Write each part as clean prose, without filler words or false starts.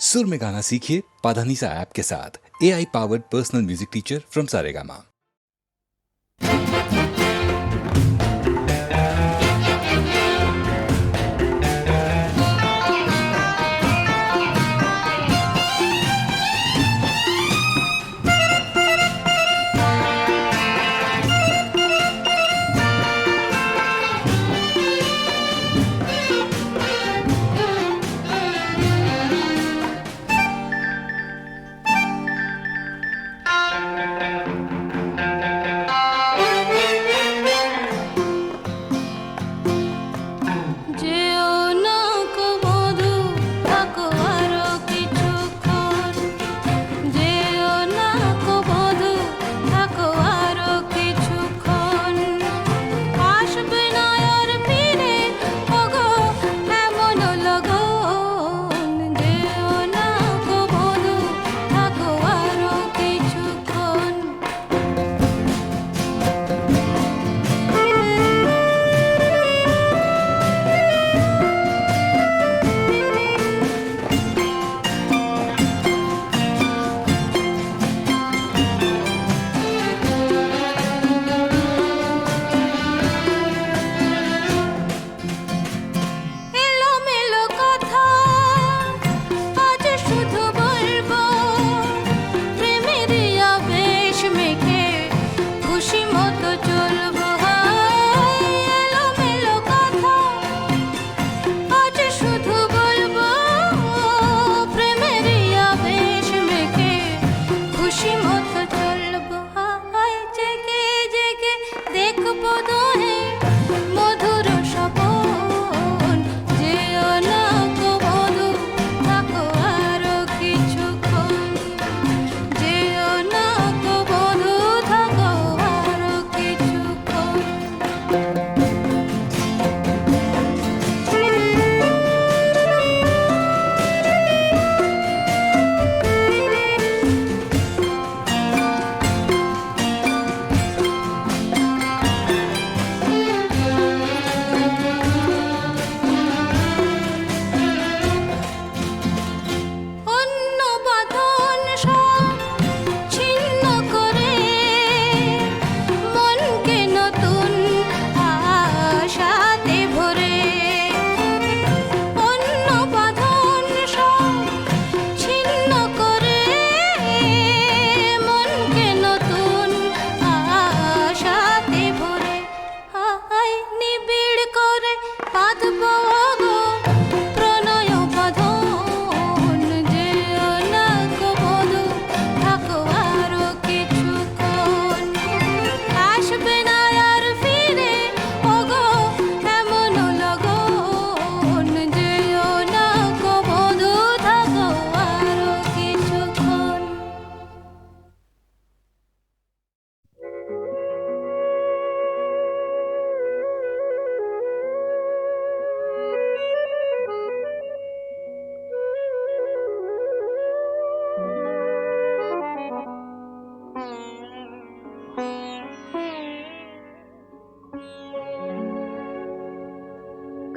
सुर में गाना सीखिए पाधानीसा ऐप के साथ। AI powered personal music teacher from Saregama.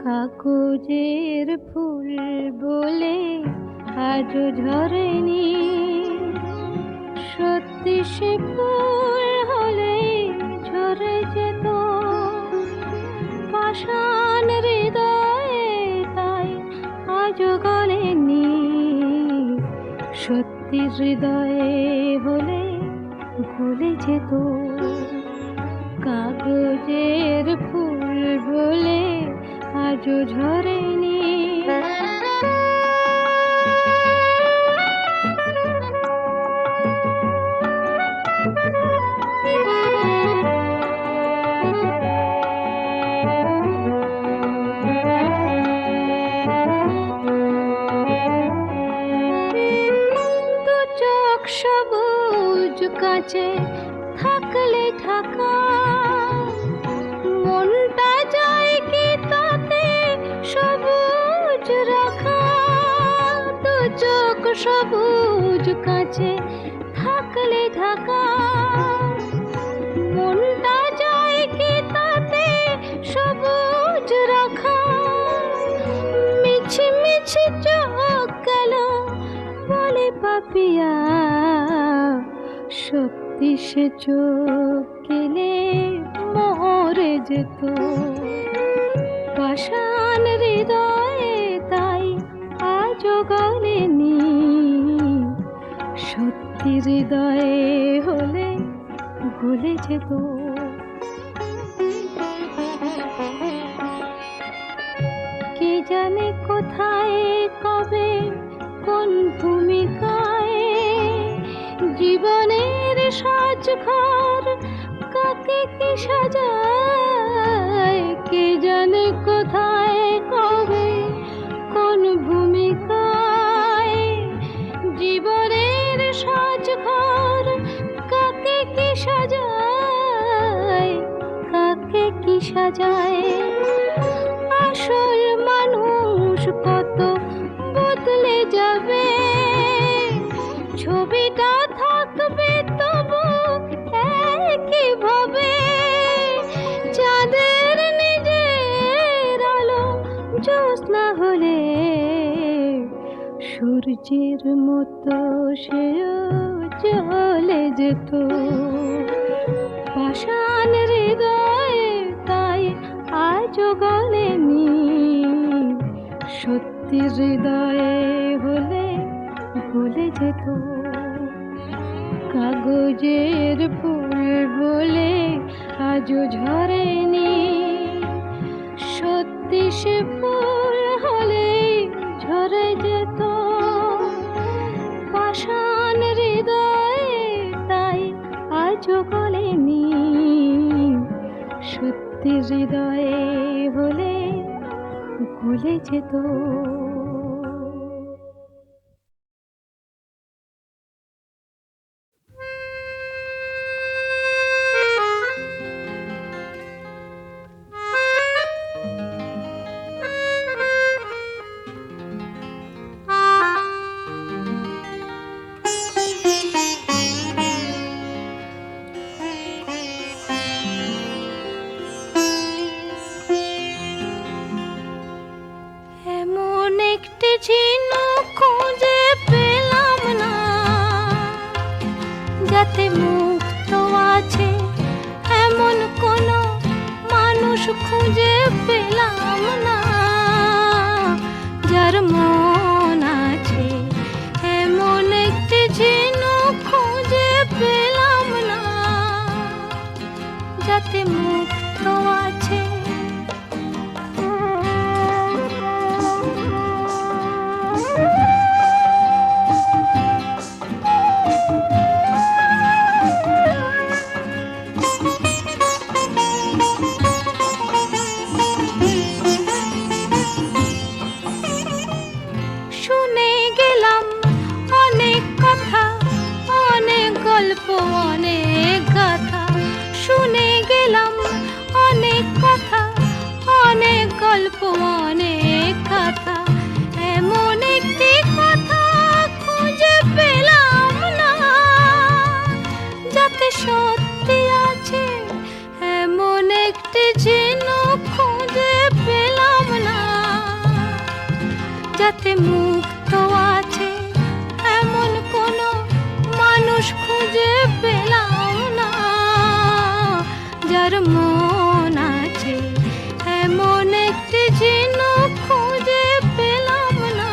কাগজের ফুল বলে আজও ঝরেনি, সত্যি সে ফুল হলে ঝরে যেত পাষাণ হৃদয়ে, তাই আজও গলেনি। সত্যি হৃদয়ে হলে গলে যেত। কাগজের ফুল বলে আজও ঝরেনি। দু চোখ সবুজ কাঁচে থাকলে ঢাকা, মনটা যায় কি তাতে সবুজ রাখা। দু চোখ সবুজ কাঁচে থাকলে ঢাকা, মনটা যায় কি তাতে সবুজ রাখা। মিছি মিছি চোখ গেল পাপিয়া সত্যি সে চোখ গেলে মরে যেত পাষাণ হৃদয়ে তাই আজও গলেনি সত্যি হৃদয়ে হলে গলে যেত কে জানে কোথায় কবে কোন ভূমিকায় জীবনের সাজঘর কাকে কি সাজায় কে জানে কোথায় কবে কোন ভূমিকায় জীবনের সাজঘর কাকে কি সাজায় কাকে কি সাজায় আসল মানুষ কত বদলে যাবে ছবিটা থাকবে তবু একইভাবে চাঁদের নিজের আলো জ্যোৎস্না হলে সূর্যের মতো সেও জ্বলে যেত পাষাণ হৃদয়ে তাই আজও গলেনি সত্যি হৃদয়ে হলে গলে যেত কাগজের ফুল বলে আজও ঝরেনি সত্যি সে ফুল হলে ঝরে যেত পাষাণ হৃদয়ে তাই আজও গলেনি সত্যি হৃদয়ে হলে গলে যেত ঝিনুক খুঁজে পেলাম না যাতে মুক্ত আছে এমন কোনো মানুষ খুঁজে পেলাম না যার মন আছে এমন একটি ঝিনুক খুঁজে পেলাম না যাতে মুক্ত আছে অনেক গাথা শুনে গেলাম অনেক কথা অনেক গল্প অনেক কথা এমন একটি কথা খুঁজে পেলাম না যাতে সত্যি আছে এমন একটি ঝিনুক খুঁজে পেলাম না যাতে মুক্ত আছে এমন কোনো মানুষ খুঁজে পেলাম না যার মন আছে এমন একটি ঝিনুক খুঁজে পেলাম না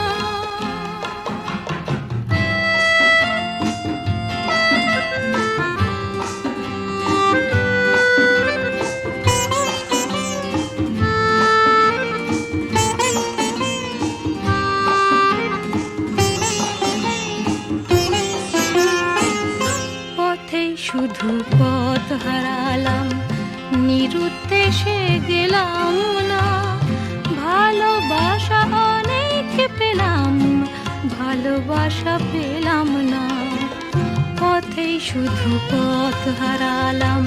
শুধু পথ হারালাম নিরুদ্দেশে গেলাম না ভালোবাসা অনেক পেলাম ভালোবাসা পেলাম না পথেই শুধু পথ হারালাম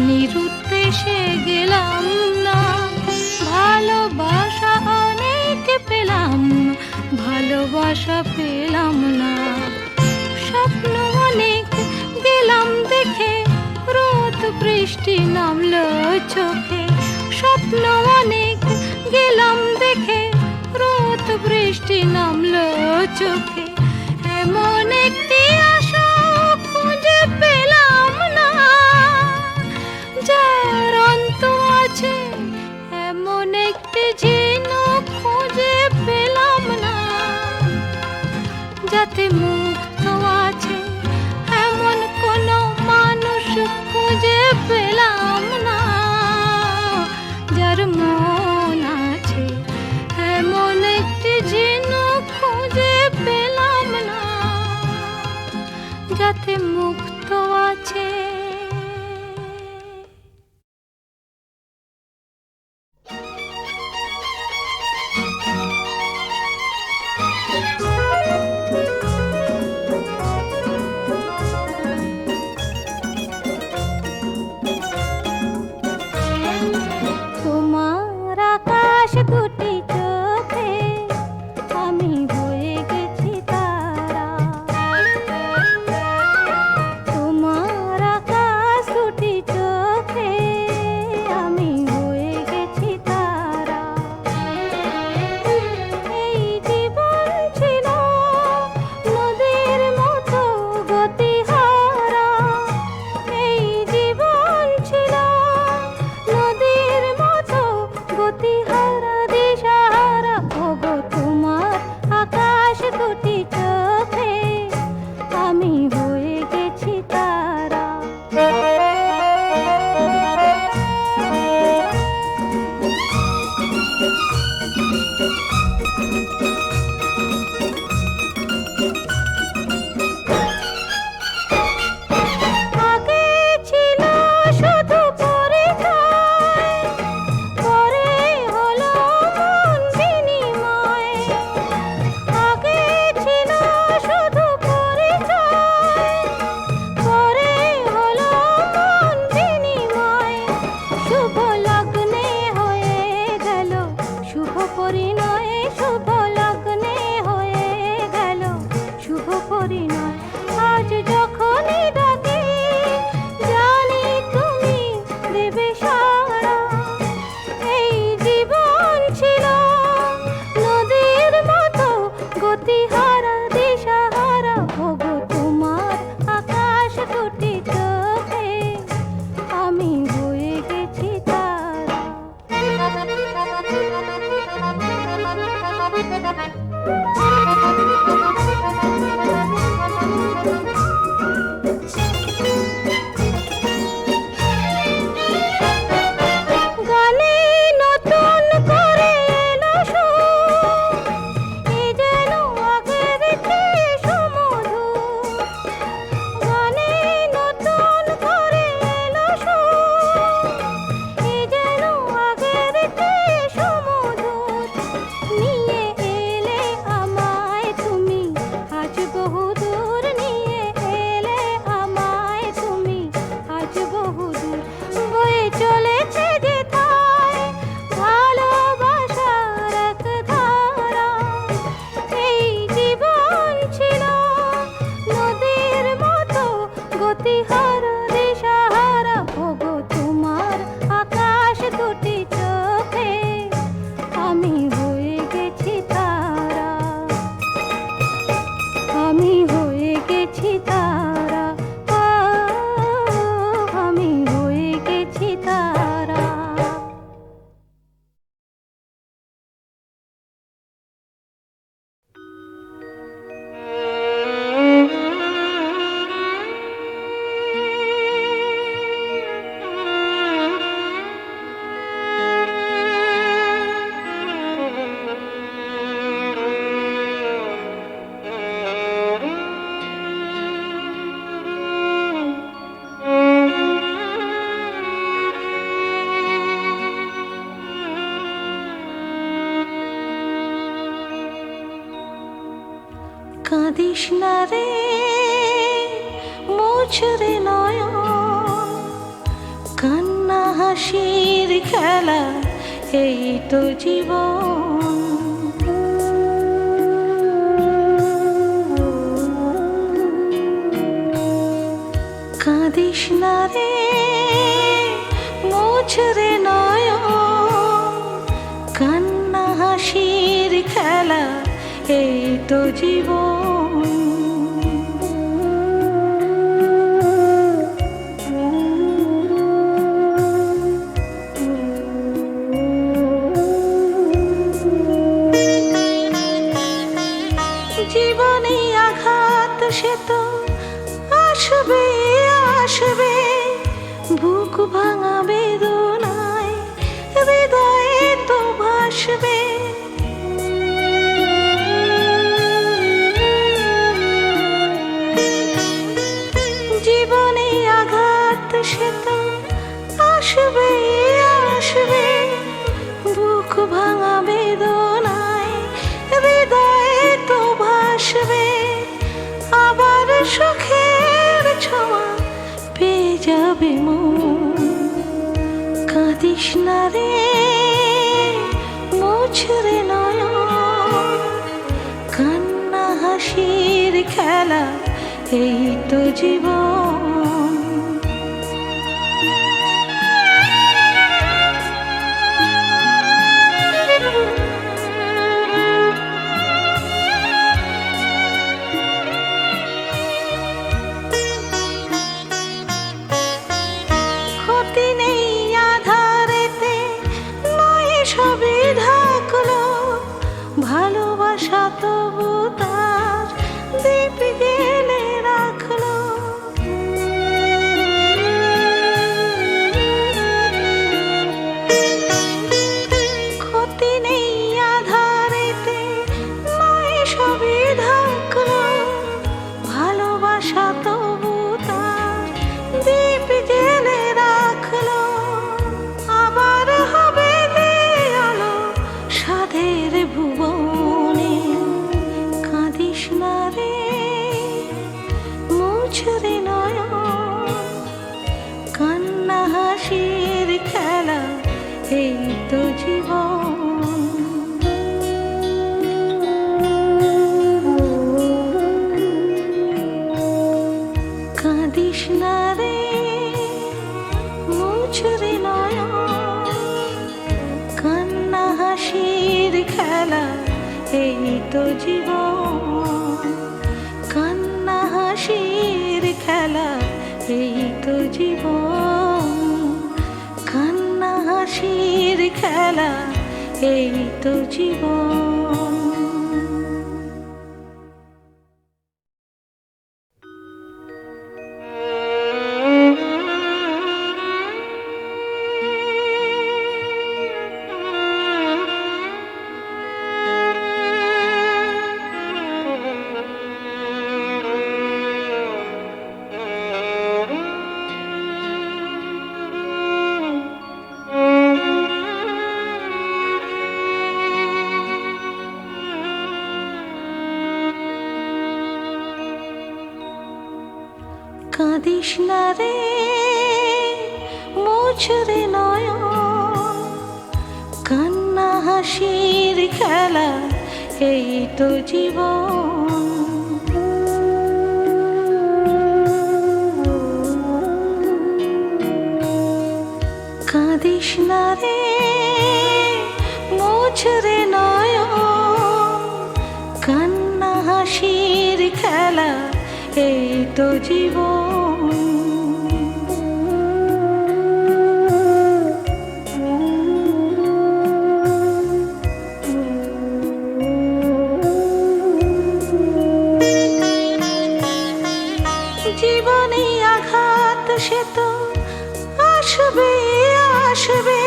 নিরুদ্দেশে গেলাম না ভালোবাসা অনেক পেলাম ভালোবাসা পেলাম না স্বপ্ন অনেক গেলাম দেখে রোদ বৃষ্টি নামলো চোখে স্বপ্ন অনেক গেলাম দেখে রোদ বৃষ্টি নামলো চোখে এমন একটি আশা খুঁজে পেলাম না, যার অন্ত আছে এমন একটি ঝিনুক খুঁজে পেলাম না, যাতে মুক্ত আছে এমন কোনো মানুষ খুঁজে পেলাম না, যার মন আছে এমন একটি ঝিনুক খুঁজে পেলাম না, যাতে মুক্ত আছে। তোমার আকাশ দুটি চোখে আমি হয়ে গেছি তারা, তোমার আকাশ দুটি চোখে আমি হয়ে গেছি তারা। এই জীবন ছিল নদীর মতো গতিহারা, এই জীবন ছিল নদীর মতো গতিহারা দিশাহারা। ওগো তোমার আকাশ দুটি চোখে আমি হয়ে গেছি তারা। আগে ছিল শুধু পরিচয়, পরে হলো মন বিনিময়। আগে ছিল শুধু পরিচয়, পরে হলো মন বিনিময়। শুভ লগ্নে হয়ে গেল শুভ পরিণয়, শুভ লগ্নে হয়ে গেল শুভ পরিণয়। আজ যখনই ডাকি জানি তুমি দেবে সাড়া। এই জীবন ছিল নদীর মতো গতিহারা দিশাহারা। ওগো তোমার আকাশ দুটি চোখে আমি হয়ে গেছি তারা। গানে নতুন করে এলো সুর, এ যেন আগের চেয়ে সুমধুর। গানে নতুন করে এলো সুর, এ যেন আগের চেয়ে সুমধুর। নিয়ে এলে আমায় তুমি আজ বহুদূর, নিয়ে এলে আমায় তুমি আজ বহুদূর। বয়ে চলেছে যেথায় ভালোবাসার এক ধারা। এই জীবন ছিল নদীর মতো গতিহারা দিশাহারা। ওগো তোমার আকাশ দুটি চোখে আমি হয়ে গেছি তারা, আমি হয়ে গেছি তারা, আমি হয়ে গেছি তারা। কাঁদিস না রে মুছরে নয়ন, কান্না হাসির খেলা এই তো জীবন। কাঁদিস না রে মুছরে নয়ন, কান্না হাসির খেলা এই তো জীবন। জীবনে আঘাত সে তো আসবে আসবে, বুক ভাঙা বেদনায় হৃদয়ে তো ভাসবে। জীবনে আঘাত সে তো আসবে আসবে, বুক ভাঙা বেদনায় হৃদয়ে তো ভাসবে। আবার সুখের ছোঁয়া পেয়ে যাবে মন, কাঁদিস না রে মুছরে নয়ন, কান্না হাসির খেলা এই তো জীবন। ক্ষতি নেই আধারেতে, নয় সবই ঢাকলো, ভালোবাসা তবু তার দীপ গেলে রাখলো। ক্ষতি নেই আধারেতে, নয় সবই ঢাকলো, ভালোবাসা তবু তার দীপ জেলে রাখলো। আবার হবে আলো সাধের ভুবনে, কাঁদিস না রে মুছরে নয়ন, কান্না হাসির খেলা এই তো জীবন। কাঁদিস না রে মুছরে নয়ন, কান্না হাসির খেলা এই তো জীবন। কান্না হাসির খেলা এই তো জীবন, কান্না হাসির খেলা এই তো জীবন। কাঁদিস না রে মুছরে নয়ন, কান্না হাসির খেলা এই তো জীবন। কাঁদিস না রে মুছরে নয়ন, কান্না হাসির খেলা এই তো জীবন। জীবনে আঘাত সে তো আসবে আসবে,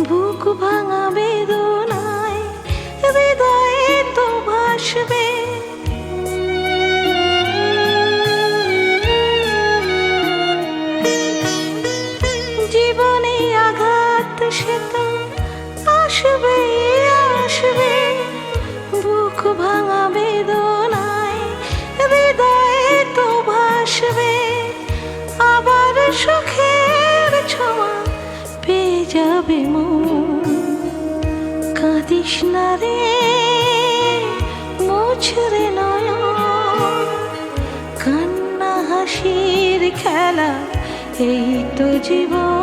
বুক ভাঙা বেদনায় হৃদয়ে তো ভাসবে। জীবনে আঘাত সে তো আসবে আসবে, বুক ভাঙা বেদনায় হৃদয়ে তো ভাসবে। আবার সুখের ছোঁয়া পেয়ে যাবে মন, কাঁদিস না রে মুছরে নয়ন, কান্না হাসির খেলা এই তো জীবন।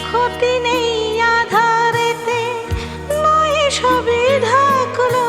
ক্ষতি নেই আধারেতে, নয় সবই ঢাকলো,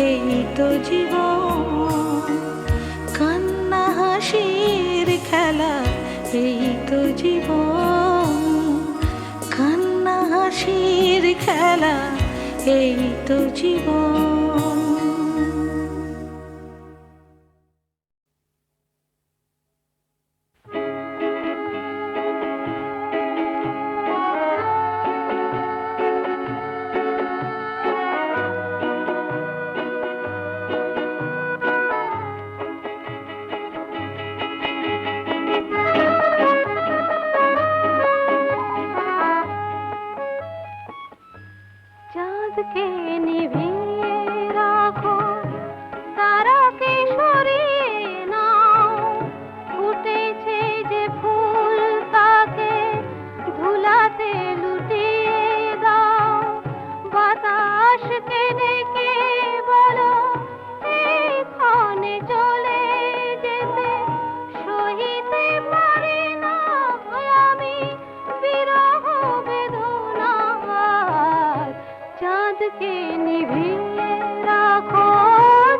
এই তো জীবন, কান্না হাসির খেলা এই তো জীবন, কান্না হাসির খেলা এই তো জীবন। চাঁদকে নিভিয়ে রাখো, তারাকে সরিয়ে নাও, ফুটেছে যে ফুল তাকে ধুলাতে লুটিয়ে দাও। বাতাসকে ডেকে বলো এক্ষণে চলে যেতে, সহিতে পারি না আমি বিরহ বেদনা। চাঁদকে নিভিয়ে রাখো,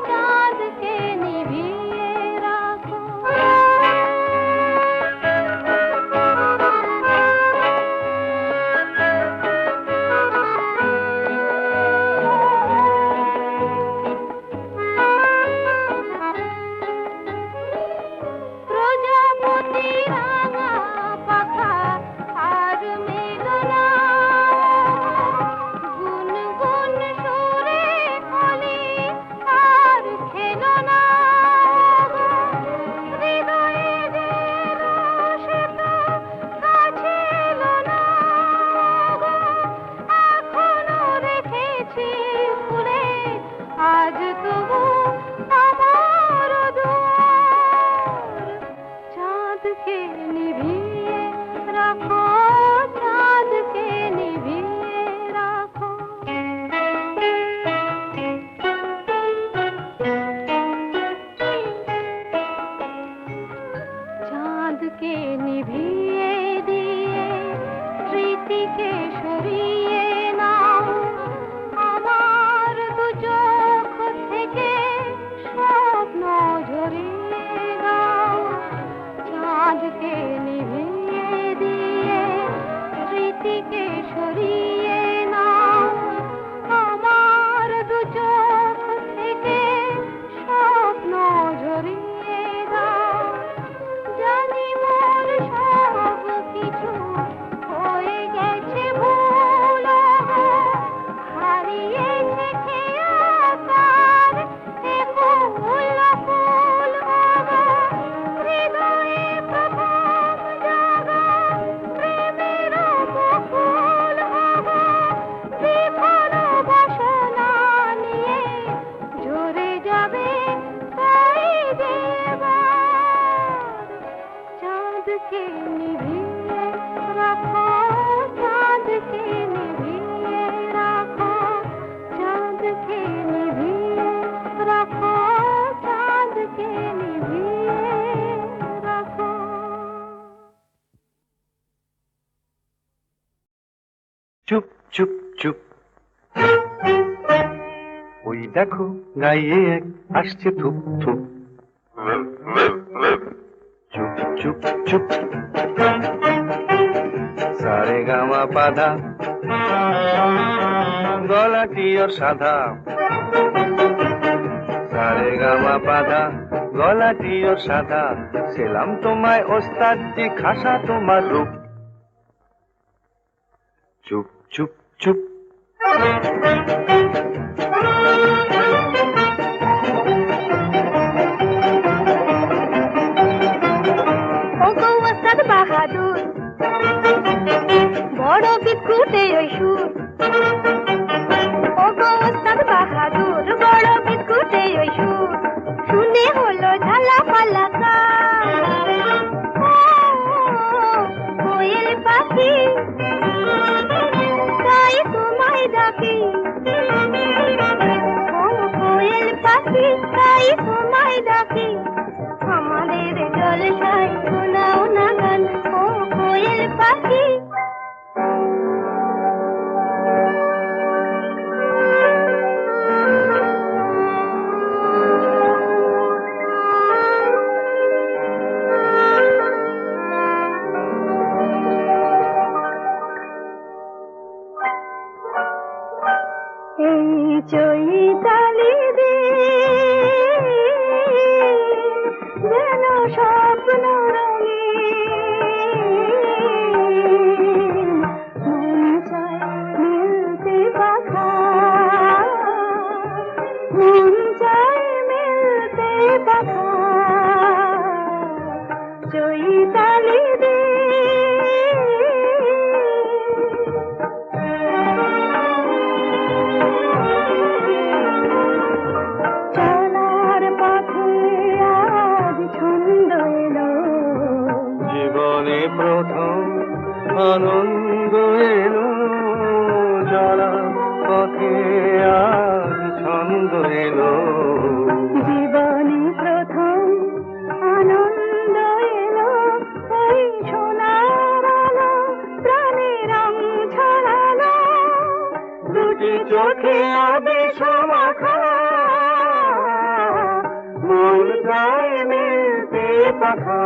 চাঁদকে নিভিয়ে রাখো। প্রজাপতি রাঙা পাখা আর মেঘনা, গুনগুন সুরে হলি আর খেলো না। হৃদয়ে যে রসিত কাছে এলো না, এখনো রেখেছি ফুলে আজ তবু আমার দুয়ার। চাঁদকে নিভিয়ে রাখো, চাঁদকে নিভিয়ে রাখো। চাঁদকে নিভিয়ে দিয়ে স্মৃতিকে সরিয়ে নাও, আমার দু চোখ থেকে স্বপ্ন ঝরিয়ে দাও। চাঁদকে নিভিয়ে দিয়ে স্মৃতিকে সরিয়ে নাও, আমার দু চোখ থেকে স্বপ্ন ঝরিয়ে দাও। জানি মোর সব কিছু হয়ে গেছে ভুল, হারিয়েছে খেয়াকার এ ফুল ফুল। হৃদয়ে প্রথম জাগা প্রেমের বকুল, বিফল বাসনা নিয়ে ঝরে যাবে তাই দেবার। চাঁদকে নিভিয়ে রাখো, চাঁদকে নিভিয়ে রাখো, চাঁদকে নিভিয়ে রাখো, চাঁদকে নিভিয়ে রাখো। চুপ চুপ চুপ, ওই দেখো গাইয়ে এক আসছে থুপ থুপ। চুপ চুপ চুপ, সারে গামা পাধা, গলাটি ওর সাদা। সারে গামা পাধা, গলাটি ওর সাদা। সেলাম তোমায় ওস্তাদ জি, খাসা তোমার রূপ। চুপ চুপ চুপ, ওগো ওস্তাদ বাহাদুর, বড় বিস্কুটে ওই সুর। ওগো ওস্তাদ বাহাদুর, বড় বিস্কুটে ওই সুর। শুনে হলো ঝালা পালা কোয়েল পাখি, তাই তোমায় ডাকি। ও কোয়েল পাখি, তাই তোমায় ডাকি। আমাদের জলসায় শোনাও না গান, ও কোয়েল পাখি। মন চায় মিলতে পাখা চৈতালি দিন চলার পথে আজ ছন্দ এলো জীবনে প্রথম আনন্দ এলো চলার পথে আজ ছন্দ এলো জীবনে প্রথম আনন্দ এলো ওই সোনার আলো প্রাণে রং ছড়ালো দুটি চোখে আবেশ মাখা মন যায় মিলতে পাখা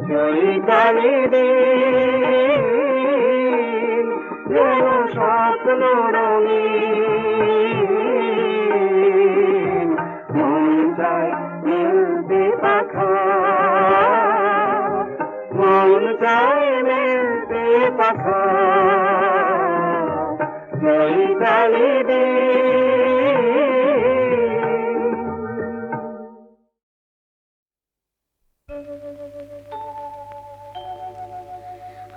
চৈতালি দিন যেন স্বপ্ন রঙিন মন যায় মিলতে পাখা মন যায় মিলতে পাখা চৈতালি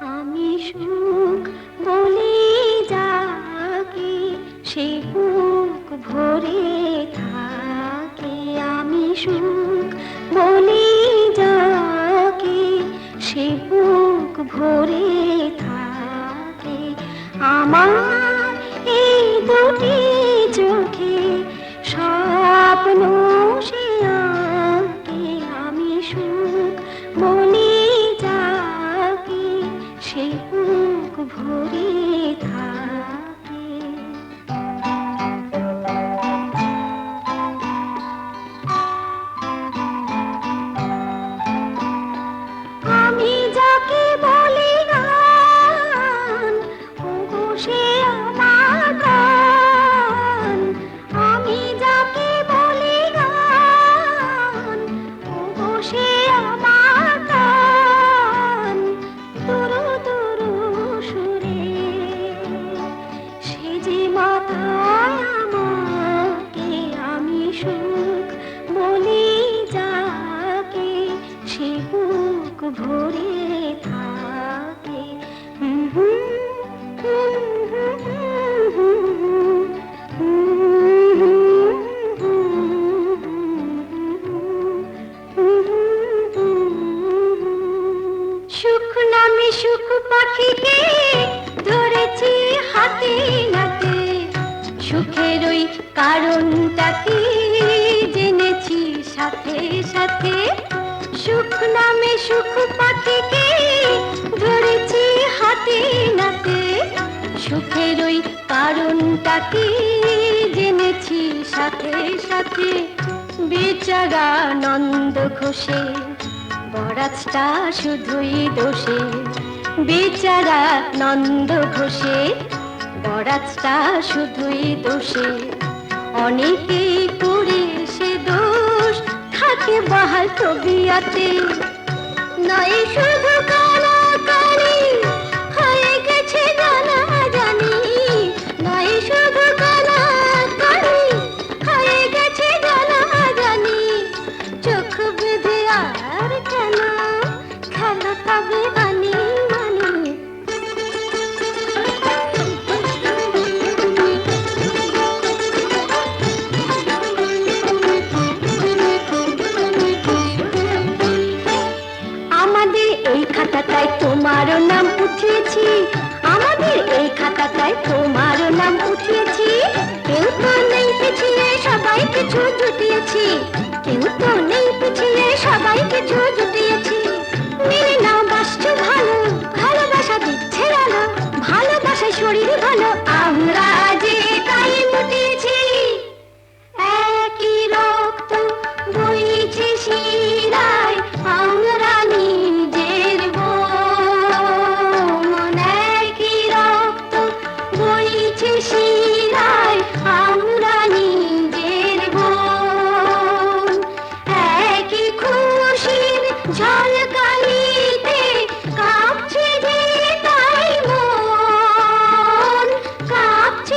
আমি সুখ বলি যাকে সে বুক ভরে থাকে আমি সুখ বলি যাকে সে বুক ভরে থাকে আমার এই দুটি চোখে স্বপ্ন সে আঁকে আমি সুখ বলি যাকে সে বুক ভরে থাকে আমি যাকে বলি গান ওগো সে আমার গান আমি যাকে বলি গান ওগো সে আমার গান দুরু দুরু সুরে সে যে মাথায় আমাকে আমি সুখ বলি যাকে সে বুক ভরে থাকে সুখ নামে সুখ পাখিকে ধরেছি হাতে নাতে সুখের ওই কারণটা কি জেনেছি সাথে সাথে সুখ নামে সুখ পাখিকে ধরেছি হাতে নাতে সুখের ওই কারণটা কি জেনেছি সাথে সাথে বেচারা নন্দ ঘোষে বরাজটা শুধুই দোষে বেচারা নন্দ ঘোষে বরাজটা শুধুই দোষে অনেকেই করে সে দোষ থাকে বাহাল তবিয়াতে নয় শুধু কালাকালি হয়ে গেছে জানা জানি নয় শুধু কালাকালি হয়ে গেছে জানা জানি চোখ বেঁধে আর কেন খেলো তবে আনি মানি আমাদের এই খাতাটায় তোমারও নাম উঠিয়েছি আমাদের এই খাতাটায় তোমারও নাম উঠিয়েছি কেউ তো নেই পিছিয়ে সবাই কিছু জুটিয়েছি কেউ তো নেই পিছিয়ে সবাই কিছু জুটিয়েছি মেনে নাও বাসছো ভালো ভালোবাসা দিচ্ছে আলো ভালোবাসায় শরীর ভালো আমরা যে তাই মুটিয়েছি একই রক্ত বইছে শিরায় আমরা নিজের বোন একই রক্ত বইছে শিরায় আমরা নিজের বোন একই খুশির ঝলকানিতে কাঁপছে যে তাই মন কাঁপছে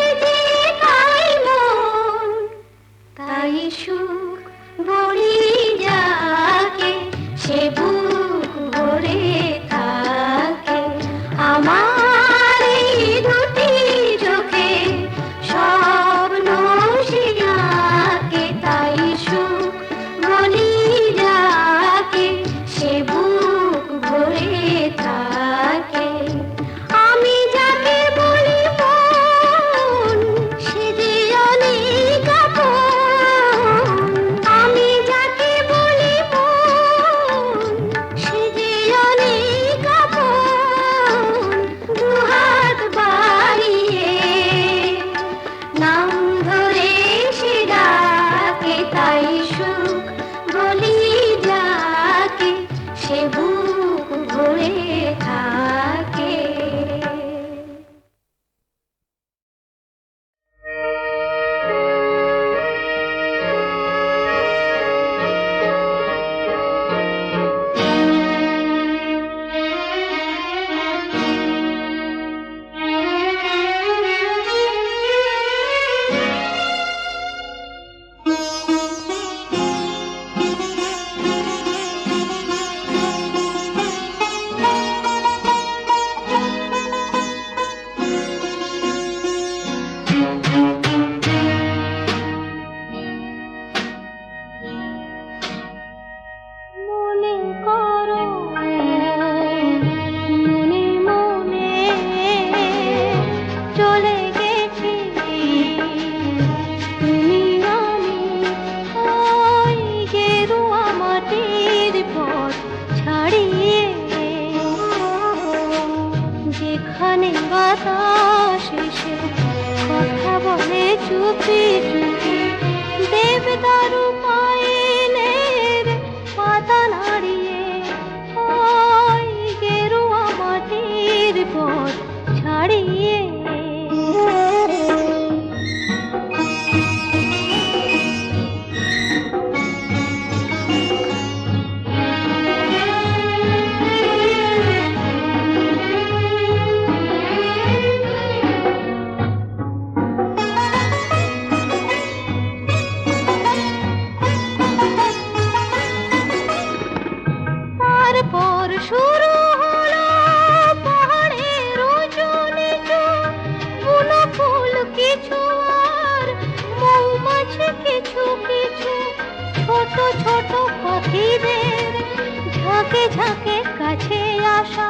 ঝাঁকে ঝাঁকে কাছে আসা,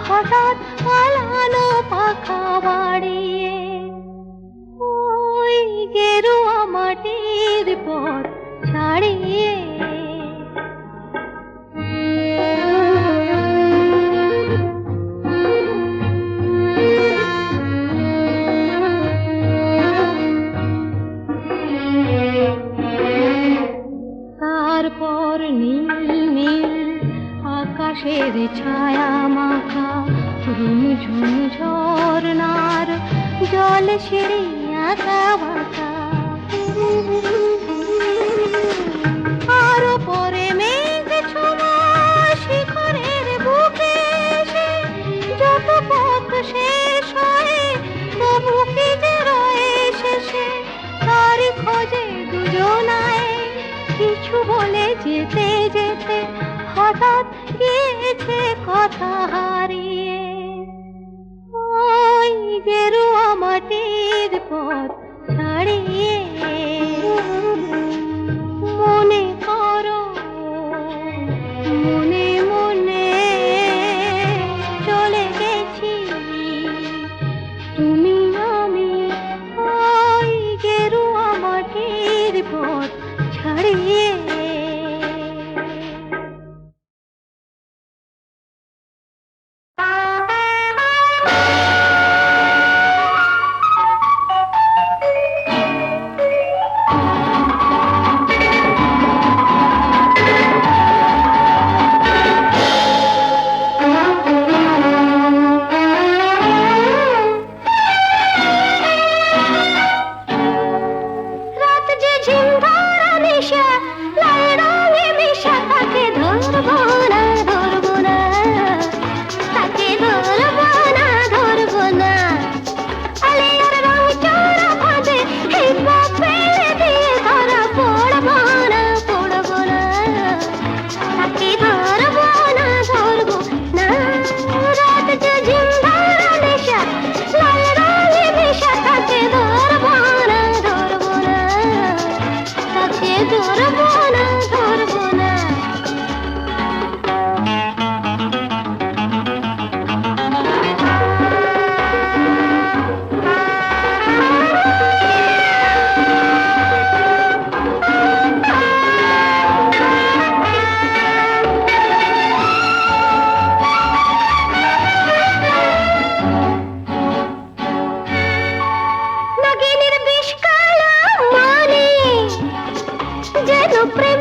হঠাৎ পালানো পাখা বাড়িয়ে, ওই গেরুয়া মাটির পথ ছাড়িয়ে। তারপর নীল নীল আকাশের ছায়া মাখা ঝুমঝুম ঝরনার জল সিঁড়ি আঁকা বাঁকা। আরো পরে মেঘ ছোঁয়া শিখরের বুকে এসে, যত পথ শেষ হয় তবু কি যে রয়ে শেষে, তারই খোঁজে দুজনায় কিছু বলে যেতে যেতে হঠাৎ গিয়েছে কথা হারিয়ে, ওই গেরুয়া মাটির পথ ছাড়িয়ে। মনে করো মনে মনে চলে গেছি তুমি আমি, ওই গেরুয়া মাটির পথ ছাড়িয়ে। রাত যে ঝিম ধরা নিশা, লাল রঙে মিশা, তাকে ধরবো না ধরবো না, তাকে ধরবো না ধরবো না। আলিয়ার রং চোরা ফাঁদে হিপা ফেলে দিয়ে ধরা পড়বো না পড়বো না, তাকে ধরবো না ধরবো না। রাত যে ঝিম ধরা নিশা, লাল রঙে মিশা, তাকে ধরবো না ধরবো না, তাকে ধরবো না ধরবো না। নাগিনীর বিষ কালো মনে যেন প্রেম